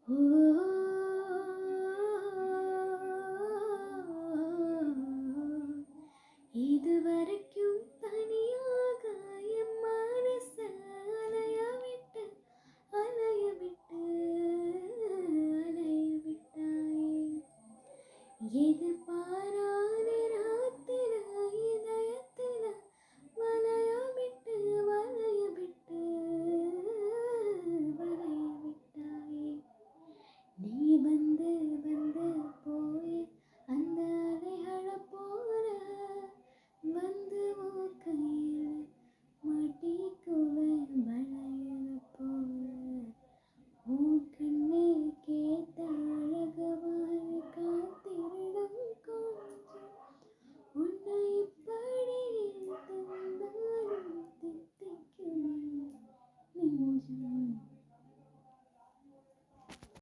ஓ இதுவரைக்கும் தனியாக என் மனச அலைய விட்டு அலைய விட்டு அலைய விட்டாயே எதிர்பாராத ராத்திர இதயத்தில வலைய விட்டு வலைய விட்டு வலைய விட்டாயே நீ வந்து வந்து போய் அந்த அலைகளை போல வந்து உன் கையில மாட்டிக்குவேன் வளையல போல உன் கண்ணே